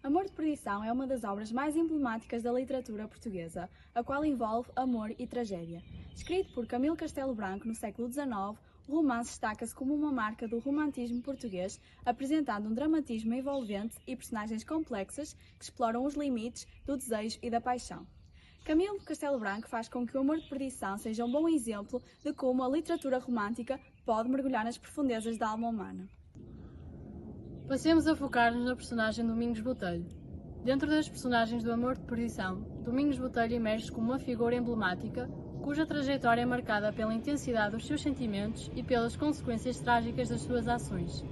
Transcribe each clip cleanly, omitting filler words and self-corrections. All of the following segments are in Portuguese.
Amor de Perdição é uma das obras mais emblemáticas da literatura portuguesa, a qual envolve amor e tragédia. Escrito por Camilo Castelo Branco no século XIX, o romance destaca-se como uma marca do romantismo português, apresentando um dramatismo envolvente e personagens complexas que exploram os limites do desejo e da paixão. Camilo Castelo Branco faz com que o Amor de Perdição seja um bom exemplo de como a literatura romântica pode mergulhar nas profundezas da alma humana. Passemos a focar-nos na personagem Domingos Botelho. Dentro das personagens do Amor de Perdição, Domingos Botelho emerge como uma figura emblemática, cuja trajetória é marcada pela intensidade dos seus sentimentos e pelas consequências trágicas das suas ações.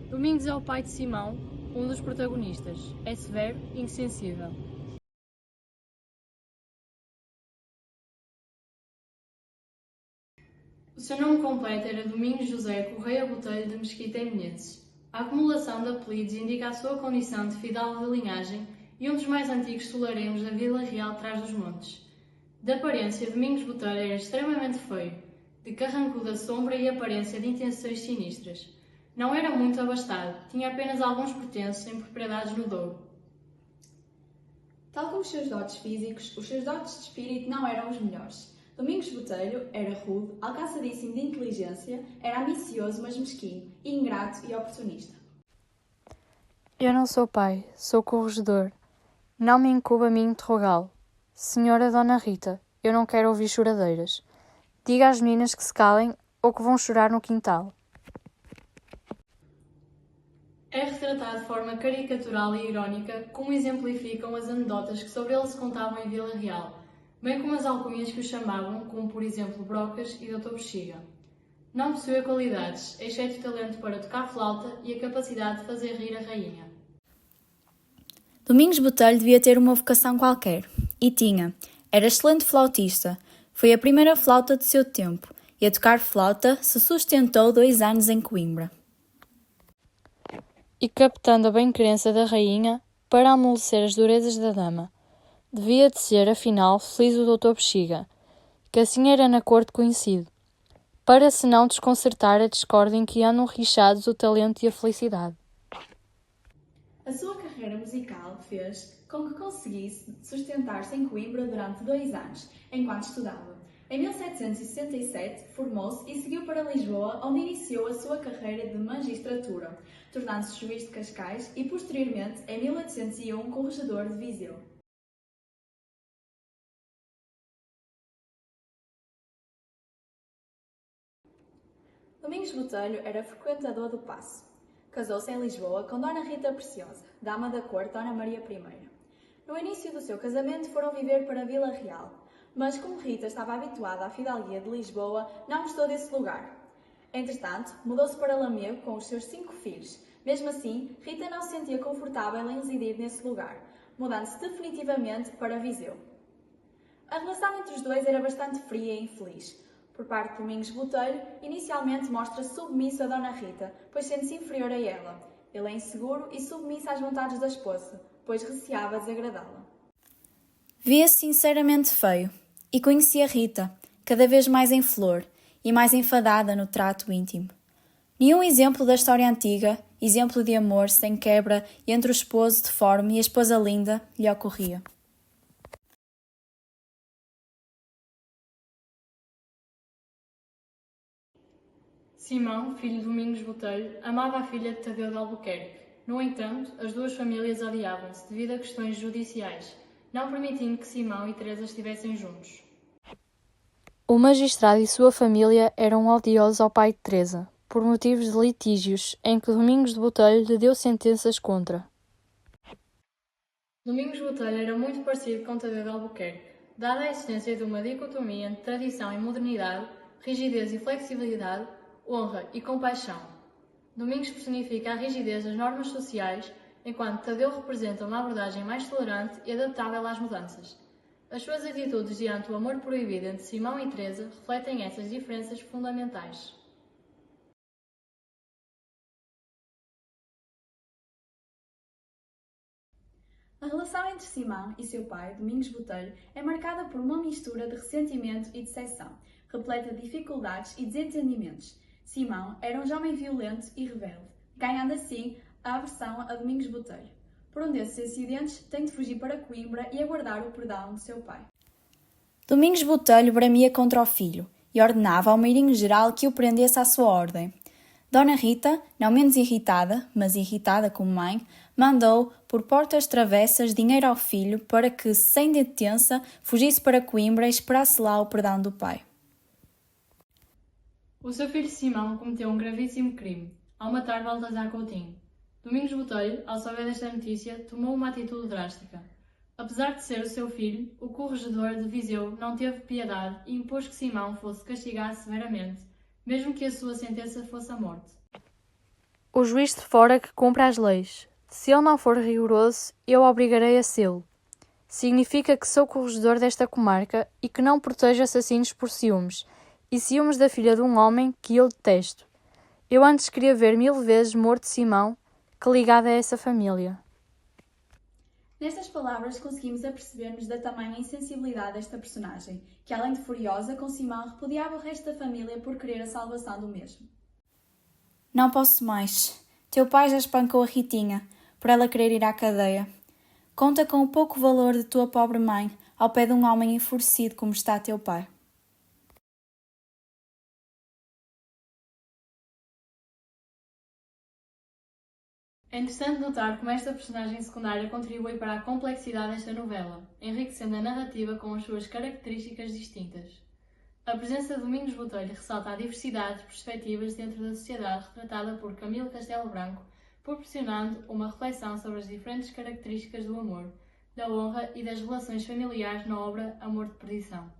Domingos é o pai de Simão, um dos protagonistas. É severo e insensível. O seu nome completo era Domingos José Correia Botelho de Mesquita e Menezes. A acumulação de apelidos indica a sua condição de fidalgo de linhagem e um dos mais antigos solarenos da Vila Real de Trás-os-Montes. De aparência, Domingos Botelho era extremamente feio, de carrancuda sombra e aparência de intenções sinistras. Não era muito abastado, tinha apenas alguns pertences em propriedades no Douro. Tal como os seus dotes físicos, os seus dotes de espírito não eram os melhores. Domingos Botelho era rude, alcaçadíssimo de inteligência, era ambicioso mas mesquinho, ingrato e oportunista. Eu não sou pai, sou corregedor. Não me incube a mim interrogá-lo. Senhora Dona Rita, eu não quero ouvir choradeiras. Diga às meninas que se calem ou que vão chorar no quintal. É retratado de forma caricatural e irónica, como exemplificam as anedotas que sobre ele se contavam em Vila Real, bem como as alcunhas que o chamavam, como por exemplo Brocas e Doutor Bexiga. Não possuía qualidades, exceto o talento para tocar flauta e a capacidade de fazer rir a rainha. Domingos Botelho devia ter uma vocação qualquer, e tinha. Era excelente flautista, foi a primeira flauta de seu tempo, e a tocar flauta se sustentou 2 anos em Coimbra. E captando a bem-querença da rainha, para amolecer as durezas da dama, devia de ser, afinal, feliz o Doutor Bexiga, que assim era na corte conhecido, para se não desconcertar a discórdia em que andam richados o talento e a felicidade. A sua carreira musical fez com que conseguisse sustentar-se em Coimbra durante 2 anos, enquanto estudava. Em 1767, formou-se e seguiu para Lisboa, onde iniciou a sua carreira de magistratura, tornando-se juiz de Cascais e, posteriormente, em 1801, corregedor de Viseu. Domingos Botelho era frequentador do Paço. Casou-se em Lisboa com Dona Rita Preciosa, dama da corte Dona Maria I. No início do seu casamento foram viver para Vila Real, mas como Rita estava habituada à fidalguia de Lisboa, não gostou desse lugar. Entretanto, mudou-se para Lamego com os seus 5 filhos. Mesmo assim, Rita não se sentia confortável em residir nesse lugar, mudando-se definitivamente para Viseu. A relação entre os dois era bastante fria e infeliz. Por parte de Domingos Botelho, inicialmente mostra-se submisso a Dona Rita, pois sente-se inferior a ela. Ele é inseguro e submisso às vontades da esposa, pois receava desagradá-la. Via-se sinceramente feio, e conhecia Rita, cada vez mais em flor e mais enfadada no trato íntimo. Nenhum exemplo da história antiga, exemplo de amor sem quebra entre o esposo deforme e a esposa linda, lhe ocorria. Simão, filho de Domingos Botelho, amava a filha de Tadeu de Albuquerque. No entanto, as duas famílias odiavam-se devido a questões judiciais, não permitindo que Simão e Teresa estivessem juntos. O magistrado e sua família eram odiosos ao pai de Teresa, por motivos de litígios em que Domingos de Botelho lhe deu sentenças contra. Domingos Botelho era muito parecido com Tadeu de Albuquerque, dada a existência de uma dicotomia entre tradição e modernidade, rigidez e flexibilidade, honra e compaixão. Domingos personifica a rigidez das normas sociais, enquanto Tadeu representa uma abordagem mais tolerante e adaptável às mudanças. As suas atitudes diante do amor proibido entre Simão e Teresa refletem essas diferenças fundamentais. A relação entre Simão e seu pai, Domingos Botelho, é marcada por uma mistura de ressentimento e decepção, repleta de dificuldades e desentendimentos. Simão era um jovem violento e rebelde, ganhando assim a aversão a Domingos Botelho. Por um desses incidentes, tem de fugir para Coimbra e aguardar o perdão de seu pai. Domingos Botelho bramia contra o filho e ordenava ao meirinho-geral que o prendesse à sua ordem. Dona Rita, não menos irritada, mas irritada como mãe, mandou, por portas travessas, dinheiro ao filho para que, sem detença, fugisse para Coimbra e esperasse lá o perdão do pai. O seu filho Simão cometeu um gravíssimo crime, ao matar Baltazar Coutinho. Domingos Botelho, ao saber desta notícia, tomou uma atitude drástica. Apesar de ser o seu filho, o corregedor de Viseu não teve piedade e impôs que Simão fosse castigado severamente, mesmo que a sua sentença fosse a morte. O juiz de fora que cumpre as leis. Se ele não for rigoroso, eu obrigarei a sê-lo. Significa que sou corregedor desta comarca e que não protejo assassinos por ciúmes, e ciúmes da filha de um homem que eu detesto. Eu antes queria ver 1000 vezes morto Simão que ligado a essa família. Nestas palavras conseguimos aperceber-nos da tamanha insensibilidade desta personagem, que além de furiosa com Simão, repudiava o resto da família por querer a salvação do mesmo. Não posso mais. Teu pai já espancou a Ritinha, por ela querer ir à cadeia. Conta com o pouco valor de tua pobre mãe, ao pé de um homem enfurecido como está teu pai. É interessante notar como esta personagem secundária contribui para a complexidade desta novela, enriquecendo a narrativa com as suas características distintas. A presença de Domingos Botelho ressalta a diversidade de perspectivas dentro da sociedade retratada por Camilo Castelo Branco, proporcionando uma reflexão sobre as diferentes características do amor, da honra e das relações familiares na obra Amor de Perdição.